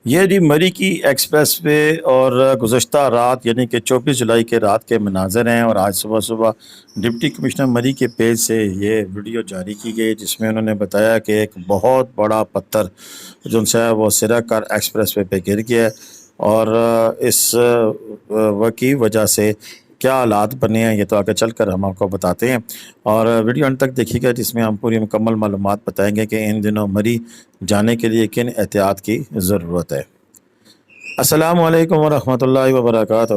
یہ جی مری کی express way اور گزشتہ رات یعنی کہ 24 جولائی کے رات کے مناظر ہیں، اور آج صبح صبح ڈپٹی کمشنر مری کے پیج سے یہ ویڈیو جاری کی گئی جس میں انہوں نے بتایا کہ ایک بہت بڑا پتھر جو ان سے ہے وہ سرا کار ایکسپریس وے پہ گر گیا ہے، اور اس کی وجہ سے کیا حالات بنے ہیں یہ تو آگے چل کر ہم آپ کو بتاتے ہیں، اور ویڈیو انت تک دیکھیے گا جس میں ہم پوری مکمل معلومات بتائیں گے کہ ان دنوں مری جانے کے لیے کن احتیاط کی ضرورت ہے۔ السلام علیکم ورحمۃ اللہ وبرکاتہ۔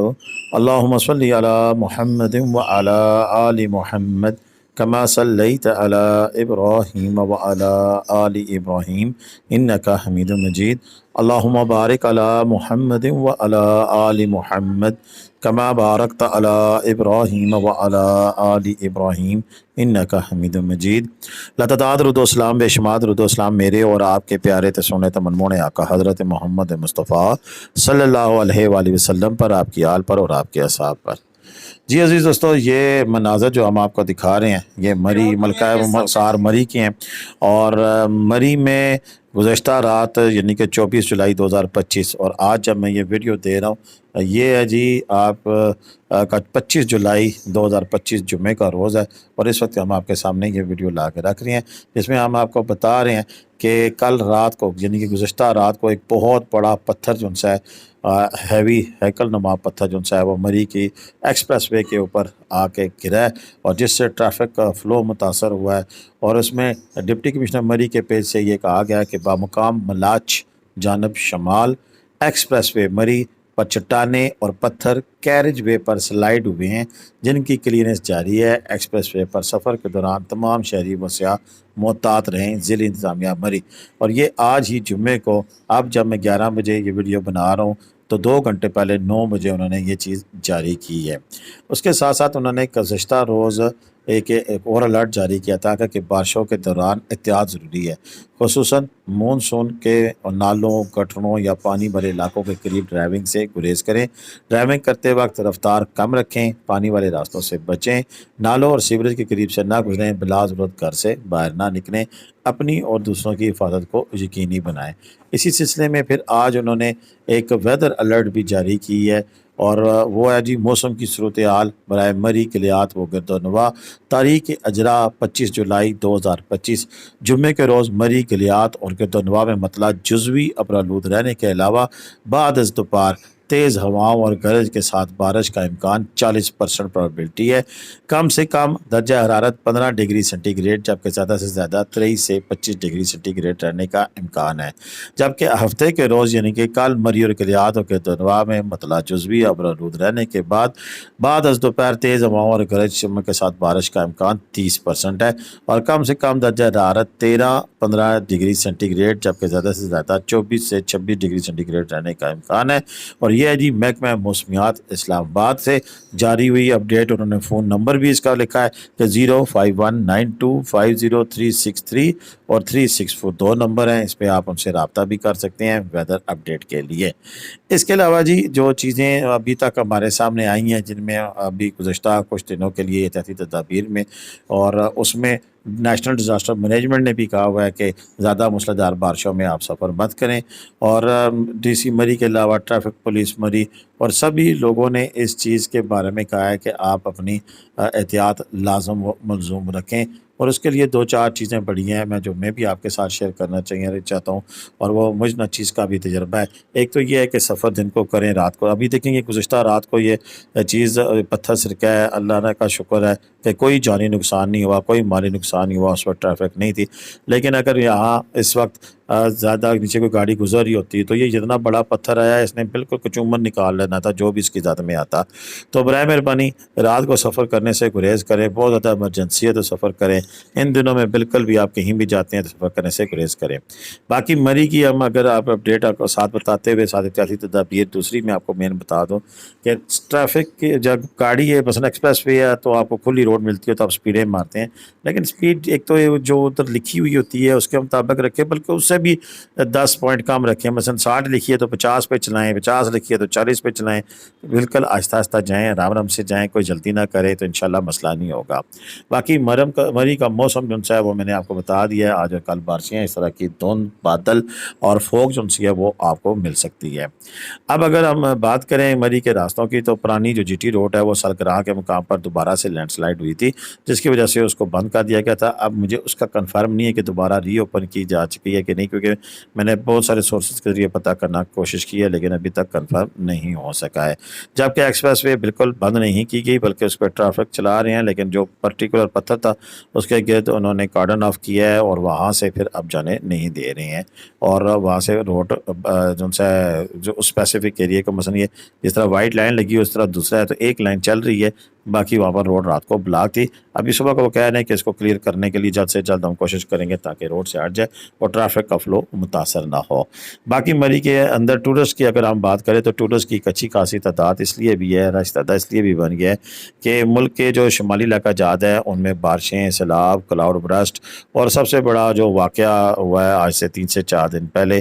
اللہم صلی علی محمد وعلی آل محمد کما صلیت علی ابراہیم وعلی آل ابراہیم انکا حمید مجید۔ اللہم بارک علی محمد وعلی آل محمد کما بارکت علی ابراہیم وعلی آل ابراہیم انکا حمید مجید۔ لتعداد درود و اسلام بے شمار درود و اسلام میرے اور آپ کے پیارے تسونے تمنمونے آقا حضرت محمد مصطفیٰ صلی اللہ علیہ وآلہ وسلم پر، آپ کی آل پر اور آپ کے اصحاب پر۔ جی عزیز دوستو، یہ مناظر جو ہم آپ کو دکھا رہے ہیں یہ مری ملکہ سار مری کے ہیں، اور مری میں گزشتہ رات یعنی کہ 24 جولائی 2025، اور آج جب میں یہ ویڈیو دے رہا ہوں یہ ہے جی آپ کا 25 جولائی 2025 جمعے کا روز ہے، اور اس وقت ہم آپ کے سامنے یہ ویڈیو لا کے رکھ رہے ہیں جس میں ہم آپ کو بتا رہے ہیں کہ کل رات کو یعنی کہ گزشتہ رات کو ایک بہت بڑا پتھر جو سا ہے ہیوی ہیکل نما پتھر جو سا ہے وہ مری کی ایکسپریس وے کے اوپر آ کے گرا ہے، اور جس سے ٹریفک کا فلو متاثر ہوا ہے، اور اس میں ڈپٹی کمشنر مری کے پیج سے یہ کہا گیا ہے کہ بامقام ملاچ جانب شمال ایکسپریس وے مری پر چٹانیں اور پتھر کیریج وے پر سلائیڈ ہوئے ہیں جن کی کلیننس جاری ہے۔ ایکسپریس وے پر سفر کے دوران تمام شہری و سیاح محتاط رہیں، ضلع انتظامیہ مری۔ اور یہ آج ہی جمعے کو، اب جب میں 11 بجے یہ ویڈیو بنا رہا ہوں تو 2 گھنٹے پہلے 9 بجے انہوں نے یہ چیز جاری کی ہے۔ اس کے ساتھ ساتھ انہوں نے گزشتہ روز ایک اور الرٹ جاری کیا تھا کہ بارشوں کے دوران احتیاط ضروری ہے، خصوصاً مونسون کے نالوں، گٹروں یا پانی بھرے علاقوں کے قریب ڈرائیونگ سے گریز کریں۔ ڈرائیونگ کرتے وقت رفتار کم رکھیں، پانی والے راستوں سے بچیں، نالوں اور سیوریج کے قریب سے نہ گزریں، بلا ضرورت گھر سے باہر نہ نکلیں، اپنی اور دوسروں کی حفاظت کو یقینی بنائیں۔ اسی سلسلے میں پھر آج انہوں نے ایک ویدر الرٹ بھی جاری کی ہے، اور وہ ہے جی موسم کی صورتحال برائے مری کلیات و گرد و نواح۔ تاریخ اجرا 25 جولائی 2025 جمعے کے روز مری کلیات اور گرد و نواح میں مطلع جزوی ابرآلود رہنے کے علاوہ بعد از دوپہر تیز ہواؤں اور گرج کے ساتھ بارش کا امکان 40% پروبیلٹی ہے۔ کم سے کم درجہ حرارت 15 ڈگری سینٹی گریڈ جبکہ زیادہ سے زیادہ 23 سے 25 ڈگری سینٹی گریڈ رہنے کا امکان ہے، جبکہ ہفتے کے روز یعنی کہ کل مری اور کلیات اور گرد و نواح میں مطلع جزوی ابرآلود رہنے کے بعد از دوپہر تیز ہواؤں اور گرج چمک کے ساتھ بارش کا امکان 30% ہے، اور کم سے کم درجہ حرارت 13-15 ڈگری سینٹی گریڈ جبکہ زیادہ سے زیادہ 24 سے 26 ڈگری سینٹی گریڈ رہنے کا امکان ہے۔ اور یہ ہے جی محکمہ موسمیات اسلام آباد سے جاری ہوئی اپڈیٹ۔ انہوں نے فون نمبر بھی اس کا لکھا ہے کہ 05192500363 اور 364 2 نمبر ہیں، اس پہ آپ ان سے رابطہ بھی کر سکتے ہیں ویدر اپڈیٹ کے لیے۔ اس کے علاوہ جی جو چیزیں ابھی تک ہمارے سامنے آئی ہیں جن میں ابھی گزشتہ کچھ دنوں کے لیے احتیاطی تدابیر میں، اور اس میں نیشنل ڈیزاسٹر مینجمنٹ نے بھی کہا ہوا ہے کہ زیادہ موسلادھار بارشوں میں آپ سفر مت کریں، اور ڈی سی مری کے علاوہ ٹریفک پولیس مری اور سبھی لوگوں نے اس چیز کے بارے میں کہا ہے کہ آپ اپنی احتیاط لازم و ملزوم رکھیں، اور اس کے لیے 2-4 چیزیں بڑی ہیں میں بھی آپ کے ساتھ شیئر کرنا چاہتا ہوں، اور وہ مجھ نچیز کا بھی تجربہ ہے۔ ایک تو یہ ہے کہ سفر دن کو کریں، رات کو ابھی دیکھیں گے گزشتہ رات کو یہ چیز پتھر سرکا ہے، اللہ کا شکر ہے کہ کوئی جانی نقصان نہیں ہوا، کوئی مالی نقصان نہیں ہوا، اس وقت ٹریفک نہیں تھی، لیکن اگر یہاں اس وقت زیادہ نیچے کوئی گاڑی گزر رہی ہوتی تو یہ جتنا بڑا پتھر آیا اس نے بالکل کچومن نکال لینا تھا جو بھی اس کی ذات میں آتا۔ تو برائے مہربانی رات کو سفر کرنے سے گریز کریں، بہت زیادہ ایمرجنسی ہے تو سفر کریں، ان دنوں میں بالکل بھی آپ کہیں بھی جاتے ہیں تو سفر کرنے سے گریز کریں۔ باقی مری کی ہم اگر آپ اپڈیٹ آپ کو ساتھ بتاتے ہوئے ساتھ احتیاطی تدابیر دوسری میں آپ کو مین بتا دوں کہ ٹریفک کی جب گاڑی ہے مثلا ایکسپریس وے ہے تو آپ کو کھلی روڈ ملتی ہے تو آپ سپیڈیں مارتے ہیں، لیکن سپیڈ ایک تو جو ادھر لکھی ہوئی ہوتی ہے اس کے مطابق رکھیں، بلکہ اس سے سے بھی 10 پوائنٹ کم رکھیں، مثلا 60 لکھی ہے تو 50 پہ چلائیں، 50 لکھی ہے تو 40 پہ چلائیں، بالکل آہستہ آہستہ جائیں، آرام آرام سے جائیں، کوئی جلدی نہ کرے تو انشاءاللہ مسئلہ نہیں ہوگا۔ باقی مری کا موسم جو ہے وہ میں نے آپ کو بتا دیا ہے، آج اور کل بارشیں اس طرح کی دھند، بادل اور فوگ جو ہے وہ آپ کو مل سکتی ہے۔ اب اگر ہم بات کریں مری کے راستوں کی، تو پرانی جو جی ٹی روڈ ہے وہ سرگراہ کے مقام پر دوبارہ سے لینڈ سلائڈ ہوئی تھی، جس کی وجہ سے اس کو بند کر دیا گیا تھا۔ اب مجھے اس کا کنفرم نہیں ہے کہ دوبارہ ری اوپن کی جا چکی ہے کہ نہیں، کیونکہ میں نے بہت سارے سورسز کے ذریعے پتہ کرنا کوشش کی ہے، لیکن ابھی تک کنفرم نہیں ہو سکا ہے۔ جبکہ ایکسپریس وے بالکل بند نہیں کی گئی، بلکہ اس پہ ٹریفک چلا رہے ہیں، لیکن جو پرٹیکولر پتھر تھا اس کے گرد انہوں نے کارڈن آف کیا ہے اور وہاں سے پھر اب جانے نہیں دے رہے ہیں، اور وہاں سے روڈ جو اسپیسیفک ایریے کو، مثلا یہ جس طرح وائٹ لائن لگی ہے اس طرح دوسرا ہے، تو ایک لائن چل رہی ہے، باقی وہاں پر روڈ رات کو بلاک تھی۔ ابھی صبح کو وہ کہہ رہے ہیں کہ اس کو کلیئر کرنے کے لیے جلد سے جلد ہم کوشش کریں گے تاکہ روڈ سے ہٹ جائے اور ٹریفک کا فلو متاثر نہ ہو۔ باقی مری کے اندر ٹورسٹ کی اگر ہم بات کریں تو ٹورسٹ کی ایک اچھی خاصی تعداد اس لیے بھی ہے، رشتہ دار اس لیے بھی بن گیا ہے کہ ملک کے جو شمالی علاقہ جات ہے ان میں بارشیں، سیلاب، کلاؤڈ برسٹ، اور سب سے بڑا جو واقعہ ہوا ہے آج سے 3 سے 4 دن پہلے،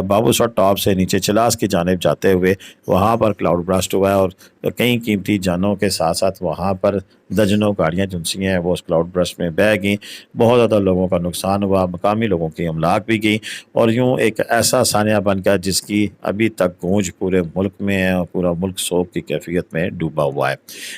بابو سر ٹاپ سے نیچے چلاس کی جانب جاتے ہوئے وہاں پر کلاؤڈ برسٹ ہوا ہے، اور کئی قیمتی جانوں کے ساتھ ساتھ وہاں پر درجنوں گاڑیاں جنسی ہیں وہ اس کلاؤڈ برسٹ میں بہہ گئیں، بہت زیادہ لوگوں کا نقصان ہوا، مقامی لوگوں کی املاک بھی گئی، اور یوں ایک ایسا سانحہ بن گیا جس کی ابھی تک گونج پورے ملک میں ہے اور پورا ملک سوگ کی کیفیت میں ڈوبا ہوا ہے۔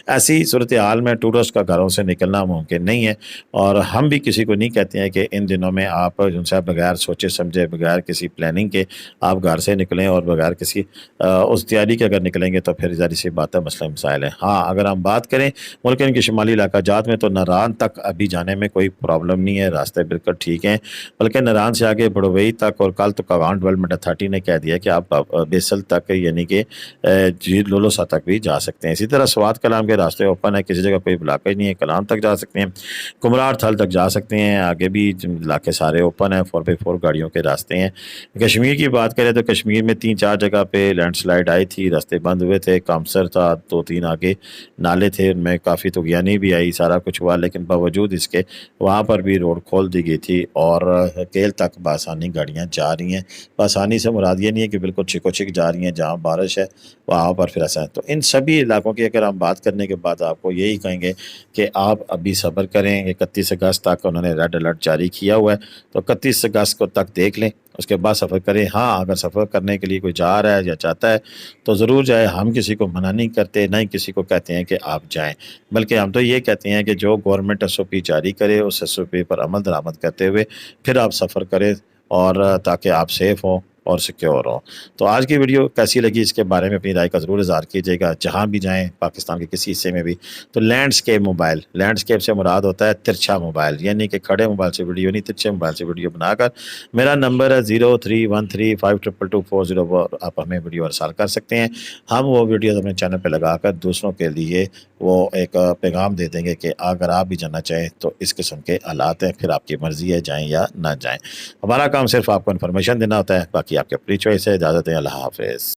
ایسی صورتحال میں ٹورسٹ کا گھروں سے نکلنا ممکن نہیں ہے، اور ہم بھی کسی کو نہیں کہتے ہیں کہ ان دنوں میں آپ جن سے بغیر سوچے سمجھے، بغیر کسی پلاننگ کے آپ گھر سے نکلیں، اور بغیر کسی اس تیاری کے اگر نکلیں گے تو پھر ظاہر سی بات ہے مسئلہ مسائل ہے۔ ہاں اگر ہم بات کریں ملک کے شمالی علاقہ جات میں تو ناران تک ابھی جانے میں کوئی پرابلم نہیں ہے، راستے بالکل ٹھیک ہیں، بلکہ ناران سے آگے بڑوئی تک، اور کل تو کاغان ڈیولپمنٹ اتھارٹی نے کہہ دیا کہ آپ بیسل تک یعنی کہ جھیل لولوسا تک بھی جا سکتے ہیں۔ اسی طرح سوات کلام کے راستے اوپن ہے، کسی جگہ کوئی بلاکیج نہیں ہے، کلام تک جا سکتے ہیں، کمرار تھل تک جا سکتے ہیں، آگے بھی علاقے سارے اوپن ہیں، 4x4 گاڑیوں کے راستے ہیں۔ کشمیر کی بات کریں تو کشمیر میں 3-4 جگہ پہ لینڈ سلائڈ آئی تھی، راستے بند ہوئے تھے، کامسر تھا، 2-3 آگے نالے تھے، ان میں کافی طغیانی بھی آئی، سارا کچھ ہوا، لیکن باوجود اس کے وہاں پر بھی روڈ کھول دی گئی تھی، اور کیل تک بآسانی گاڑیاں جا رہی ہیں۔ بآسانی سے مراد یہ نہیں ہے کہ بالکل چھکو چھک جا رہی ہیں، جہاں بارش ہے وہاں پر پھر ایسا ہے۔ تو ان سبھی علاقوں کی اگر ہم بات کرنے کے بعد آپ کو یہی کہیں گے کہ آپ ابھی صبر کریں۔ 31 اگست تک انہوں نے ریڈ الرٹ جاری کیا ہوا ہے، تو 31 اگست کو تک دیکھ لیں، اس کے بعد سفر کریں۔ ہاں اگر سفر کرنے کے لیے کوئی جا رہا ہے یا چاہتا ہے تو ضرور جائے، ہم کسی کو منع نہیں کرتے، نہ ہی کسی کو کہتے ہیں کہ آپ جائیں، بلکہ ہم تو یہ کہتے ہیں کہ جو گورنمنٹ SOP جاری کرے اس SOP پر عمل درآمد کرتے ہوئے پھر آپ سفر کریں، اور تاکہ آپ سیف ہوں اور سیکیور ہوں۔ تو آج کی ویڈیو کیسی لگی اس کے بارے میں اپنی رائے کا ضرور اظہار کیجیے گا۔ جہاں بھی جائیں پاکستان کے کسی حصے میں بھی تو لینڈسکیپ موبائل، لینڈسکیپ سے مراد ہوتا ہے ترچھا موبائل، یعنی کہ کھڑے موبائل سے ویڈیو نہیں، ترچھے موبائل سے ویڈیو بنا کر، میرا نمبر ہے 0313522240، آپ ہمیں ویڈیو ارسال کر سکتے ہیں۔ ہم وہ ویڈیوز اپنے چینل پہ لگا کر دوسروں کے لیے وہ ایک پیغام دے دیں گے کہ اگر آپ بھی جانا چاہیں تو اس قسم کے حالات ہیں، پھر آپ کی مرضی ہے جائیں یا نہ جائیں۔ ہمارا کام صرف آپ کو انفارمیشن دینا ہوتا ہے، باقی آپ کی اپنی چوائس ہے۔ اجازت ہے، اللہ حافظ۔